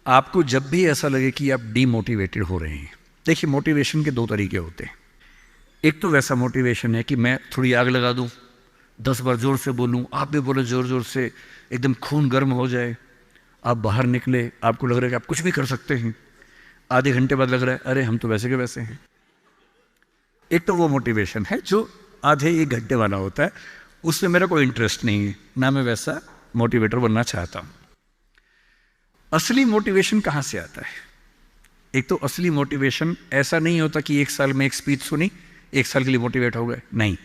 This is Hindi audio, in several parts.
आपको जब भी ऐसा लगे कि आप डीमोटिवेटेड हो रहे हैं, देखिए मोटिवेशन के दो तरीके होते हैं। एक तो वैसा मोटिवेशन है कि मैं थोड़ी आग लगा दूं, 10 बार जोर से बोलूं, आप भी बोले जोर जोर से, एकदम खून गर्म हो जाए, आप बाहर निकले, आपको लग रहा है कि आप कुछ भी कर सकते हैं, आधे घंटे बाद लग रहा है अरे हम तो वैसे के वैसे हैं। एक तो वो मोटिवेशन है जो आधे एक घंटे वाला होता है, उसमें मेरा कोई इंटरेस्ट नहीं है, ना मैं वैसा मोटिवेटर बनना चाहता हूं। असली मोटिवेशन कहाँ से आता है? एक तो असली मोटिवेशन ऐसा नहीं होता कि एक साल में एक स्पीच सुनी, एक साल के लिए मोटिवेट हो गए, नहीं।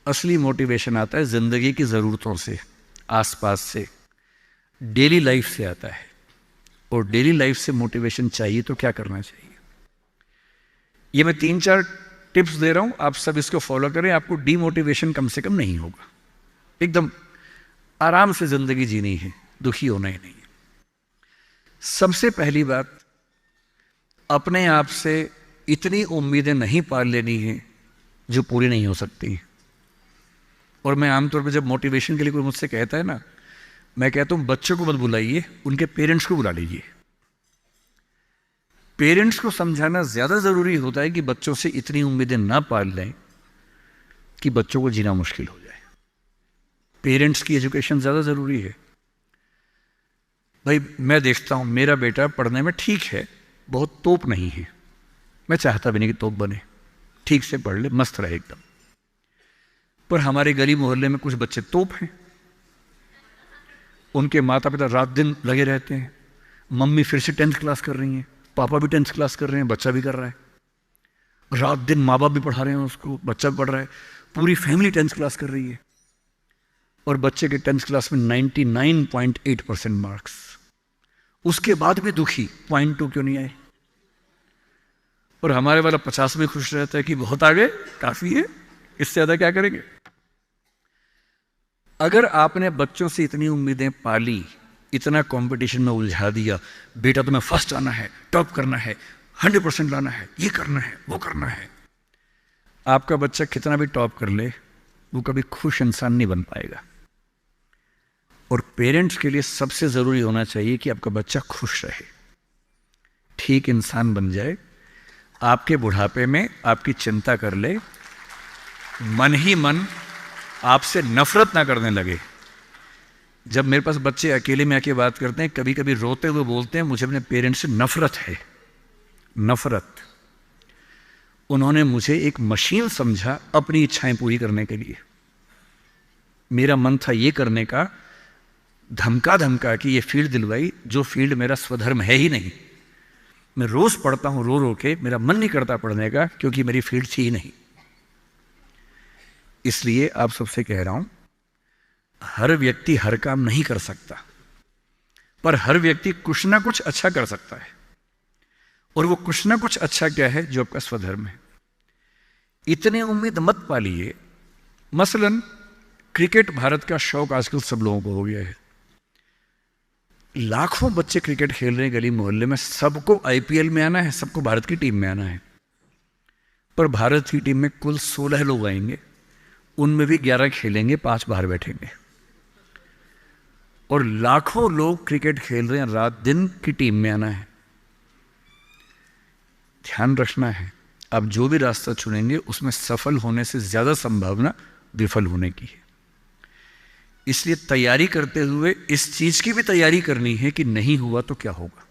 असली मोटिवेशन आता है जिंदगी की ज़रूरतों से, आसपास से, डेली लाइफ से आता है। और डेली लाइफ से मोटिवेशन चाहिए तो क्या करना चाहिए? ये मैं 3-4 टिप्स दे रहा हूं, आप सब इसको फॉलो करें, आपको डीमोटिवेशन कम से कम नहीं होगा। एकदम आराम से जिंदगी जीनी है, दुखी होना ही नहीं है। सबसे पहली बात, अपने आप से इतनी उम्मीदें नहीं पाल लेनी है जो पूरी नहीं हो सकती। और मैं आमतौर पर जब मोटिवेशन के लिए कोई मुझसे कहता है ना, मैं कहता हूं बच्चों को मत बुलाइए, उनके पेरेंट्स को बुला लीजिए। पेरेंट्स को समझाना ज्यादा जरूरी होता है कि बच्चों से इतनी उम्मीदें ना पाल लें कि बच्चों को जीना मुश्किल हो जाए। पेरेंट्स की एजुकेशन ज्यादा जरूरी है। भाई मैं देखता हूं मेरा बेटा पढ़ने में ठीक है, बहुत तोप नहीं है, मैं चाहता भी नहीं कि तोप बने, ठीक से पढ़ ले, मस्त रहे एकदम। पर हमारे गली मोहल्ले में कुछ बच्चे तोप हैं, उनके माता पिता रात दिन लगे रहते हैं, मम्मी फिर से 10th क्लास कर रही हैं, पापा भी 10th क्लास कर रहे हैं, बच्चा भी कर रहा है, रात दिन माँ बाप भी पढ़ा रहे हैं उसको, बच्चा भी पढ़ रहा है, पूरी फैमिली 10th क्लास कर रही है। और बच्चे के 10th क्लास में 99.8% मार्क्स, उसके बाद भी दुखी, 0.2 क्यों नहीं आए? और हमारे वाला 50 में खुश रहता है कि बहुत आगे, काफी है, इससे ज्यादा क्या करेंगे? अगर आपने बच्चों से इतनी उम्मीदें पाली, इतना कंपटीशन में उलझा दिया, बेटा तुम्हें फर्स्ट आना है, टॉप करना है, 100% लाना है, ये करना है, वो करना है, आपका बच्चा कितना भी टॉप कर ले, वो कभी खुश इंसान नहीं बन पाएगा। और पेरेंट्स के लिए सबसे जरूरी होना चाहिए कि आपका बच्चा खुश रहे, ठीक इंसान बन जाए, आपके बुढ़ापे में आपकी चिंता कर ले, मन ही मन आपसे नफरत ना करने लगे। जब मेरे पास बच्चे अकेले में आके बात करते हैं, कभी कभी रोते हुए बोलते हैं मुझे अपने पेरेंट्स से नफरत है, नफरत। उन्होंने मुझे एक मशीन समझा अपनी इच्छाएं पूरी करने के लिए। मेरा मन था ये करने का, धमका धमका कि ये फील्ड दिलवाई जो फील्ड मेरा स्वधर्म है ही नहीं। मैं रोज पढ़ता हूं रो रो के, मेरा मन नहीं करता पढ़ने का क्योंकि मेरी फील्ड थी ही नहीं। इसलिए आप सबसे कह रहा हूं, हर व्यक्ति हर काम नहीं कर सकता, पर हर व्यक्ति कुछ ना कुछ अच्छा कर सकता है। और वो कुछ ना कुछ अच्छा क्या है? जो आपका स्वधर्म है। इतने उम्मीद मत पालिए। मसलन क्रिकेट भारत का शौक आजकल सब लोगों को हो गया है, लाखों बच्चे क्रिकेट खेल रहे हैं गली मोहल्ले में, सबको आईपीएल में आना है, सबको भारत की टीम में आना है। पर भारत की टीम में कुल 16 लोग आएंगे, उनमें भी 11 खेलेंगे, 5 बाहर बैठेंगे। और लाखों लोग क्रिकेट खेल रहे हैं, रात दिन की टीम में आना है। ध्यान रखना है, आप जो भी रास्ता चुनेंगे उसमें सफल होने से ज्यादा संभावना विफल होने की है। इसलिए तैयारी करते हुए इस चीज की भी तैयारी करनी है कि नहीं हुआ तो क्या होगा।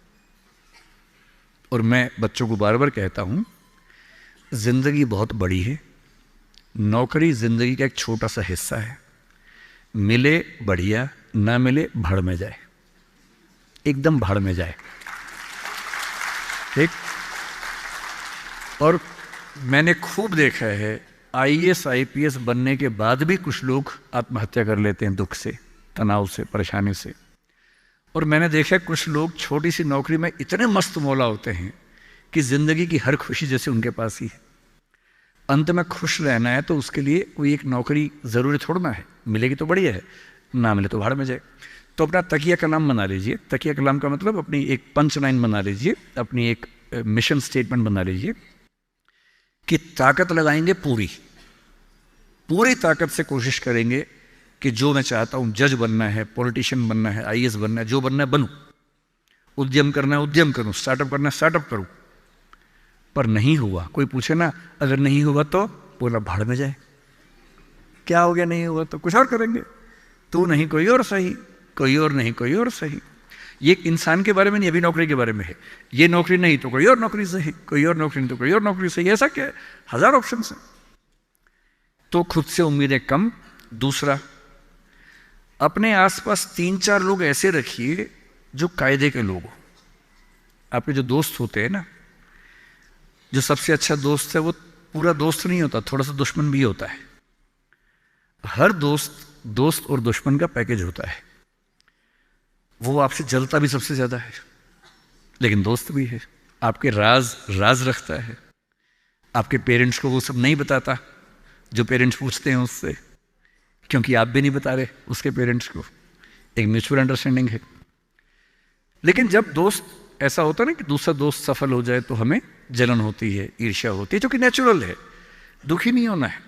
और मैं बच्चों को बार बार कहता हूं, जिंदगी बहुत बड़ी है, नौकरी जिंदगी का एक छोटा सा हिस्सा है। मिले बढ़िया, ना मिले भाड़ में जाए, एकदम भाड़ में जाए, ठीक। और मैंने खूब देखा है, आईएएस आईपीएस बनने के बाद भी कुछ लोग आत्महत्या कर लेते हैं, दुख से, तनाव से, परेशानी से। और मैंने देखा कुछ लोग छोटी सी नौकरी में इतने मस्त मौला होते हैं कि जिंदगी की हर खुशी जैसे उनके पास ही है। अंत में खुश रहना है तो उसके लिए कोई एक नौकरी जरूरी थोड़ना है, मिलेगी तो बढ़िया है, ना मिले तो भाड़ में जाए। तो अपना तकिया कलाम बना लीजिए। तकिया कलाम का मतलब अपनी एक पंच लाइन बना लीजिए, अपनी एक मिशन स्टेटमेंट बना लीजिए कि ताकत लगाएंगे, पूरी पूरी ताकत से कोशिश करेंगे कि जो मैं चाहता हूं, जज बनना है, पॉलिटिशियन बनना है, आईएएस बनना है, जो बनना है बनूं, उद्यम करना है उद्यम करूं, स्टार्टअप करना है स्टार्टअप करूं, पर नहीं हुआ। कोई पूछे ना अगर नहीं हुआ तो बोला भाड़ में जाए, क्या हो गया नहीं हुआ तो कुछ और करेंगे, तू नहीं कोई और सही, कोई और नहीं कोई और सही। ये इंसान के बारे में नहीं, अभी नौकरी के बारे में है। ये नौकरी नहीं तो कोई और नौकरी सही, कोई और नौकरी नहीं तो कोई और नौकरी सही, ऐसा क्या है, हजार ऑप्शन है। तो खुद से उम्मीदें कम। दूसरा, अपने आसपास 3-4 लोग ऐसे रखिए जो कायदे के लोग हो। आपके जो दोस्त होते हैं ना, जो सबसे अच्छा दोस्त है वो पूरा दोस्त नहीं होता, थोड़ा सा दुश्मन भी होता है। हर दोस्त और दुश्मन का पैकेज होता है। वो आपसे जलता भी सबसे ज्यादा है, लेकिन दोस्त भी है। आपके राज रखता है। आपके पेरेंट्स को वो सब नहीं बताता जो पेरेंट्स पूछते हैं उससे, क्योंकि आप भी नहीं बता रहे उसके पेरेंट्स को। एक म्यूचुअल अंडरस्टैंडिंग है। लेकिन जब दोस्त ऐसा होता है ना कि दूसरा दोस्त सफल हो जाए तो हमें जलन होती है, ईर्ष्या होती है, जो कि नेचुरल है। दुखी नहीं होना है।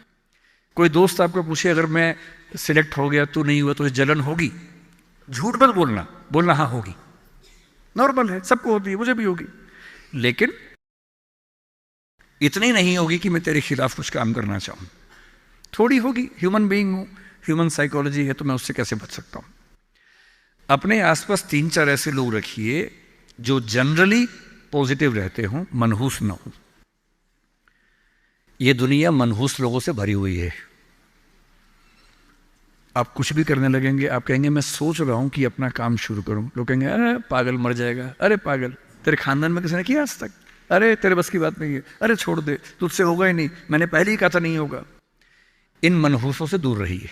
कोई दोस्त आपको पूछे अगर मैं सिलेक्ट हो गया तू नहीं हुआ तो जलन होगी, झूठ मत बोलना हाँ होगी, नॉर्मल है, सबको होती है, मुझे भी होगी, लेकिन इतनी नहीं होगी कि मैं तेरे खिलाफ कुछ काम करना चाहूं। थोड़ी होगी, ह्यूमन बीइंग हूं, ह्यूमन साइकोलॉजी है, तो मैं उससे कैसे बच सकता हूं। अपने आसपास 3-4 ऐसे लोग रखिए जो जनरली पॉजिटिव रहते हों, मनहूस ना हो। यह दुनिया मनहूस लोगों से भरी हुई है। आप कुछ भी करने लगेंगे, आप कहेंगे मैं सोच रहा हूं कि अपना काम शुरू करूं, लोग कहेंगे अरे पागल मर जाएगा, अरे पागल, तेरे खानदान में किसी ने किया आज तक, अरे तेरे बस की बात नहीं है, अरे छोड़ दे, तुझसे होगा ही नहीं, मैंने पहले ही कहा था नहीं होगा। इन मनहूसों से दूर रहिए।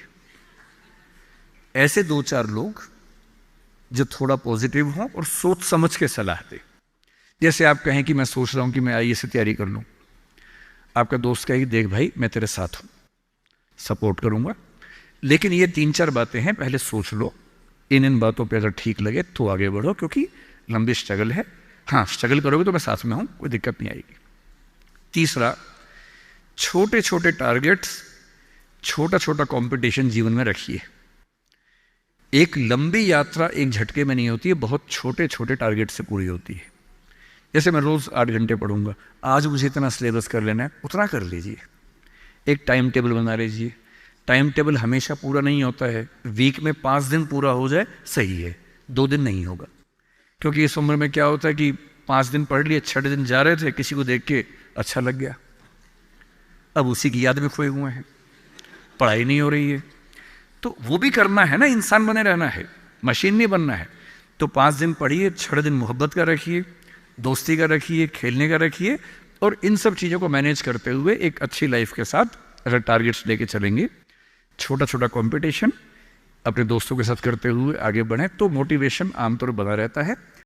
ऐसे 2-4 लोग जो थोड़ा पॉजिटिव हों और सोच समझ के सलाह दे। जैसे आप कहें कि मैं सोच रहा हूं कि मैं आईएएस से तैयारी कर लूं, आपका दोस्त कहेगी देख भाई मैं तेरे साथ हूं, सपोर्ट करूंगा, लेकिन ये 3-4 बातें हैं, पहले सोच लो, इन बातों पे अगर ठीक लगे तो आगे बढ़ो, क्योंकि लंबी स्ट्रगल है। हाँ, स्ट्रगल करोगे तो मैं साथ में हूं, कोई दिक्कत नहीं आएगी। तीसरा, छोटे छोटे टारगेट्स, छोटा छोटा कंपटीशन जीवन में रखिए। एक लंबी यात्रा एक झटके में नहीं होती है, बहुत छोटे छोटे टारगेट से पूरी होती है। जैसे मैं रोज 8 घंटे पढ़ूंगा, आज मुझे इतना सिलेबस कर लेना है, उतना कर लीजिए। एक टाइम टेबल बना लीजिए। टाइम टेबल हमेशा पूरा नहीं होता है, वीक में 5 दिन पूरा हो जाए सही है, 2 दिन नहीं होगा। क्योंकि इस उम्र में क्या होता है कि 5 दिन पढ़ लिए, 6 दिन जा रहे थे, किसी को देख के अच्छा लग गया, अब उसी की याद में खोए हुए हैं, पढ़ाई नहीं हो रही है। तो वो भी करना है ना, इंसान बने रहना है, मशीन नहीं बनना है। तो 5 दिन पढ़िए, 6 दिन मोहब्बत का रखिए, दोस्ती का रखिए, खेलने का रखिए, और इन सब चीज़ों को मैनेज करते हुए एक अच्छी लाइफ के साथ अगर टारगेट्स लेके चलेंगे, छोटा छोटा कंपटीशन अपने दोस्तों के साथ करते हुए आगे बढ़ें, तो मोटिवेशन आमतौर पर बना रहता है।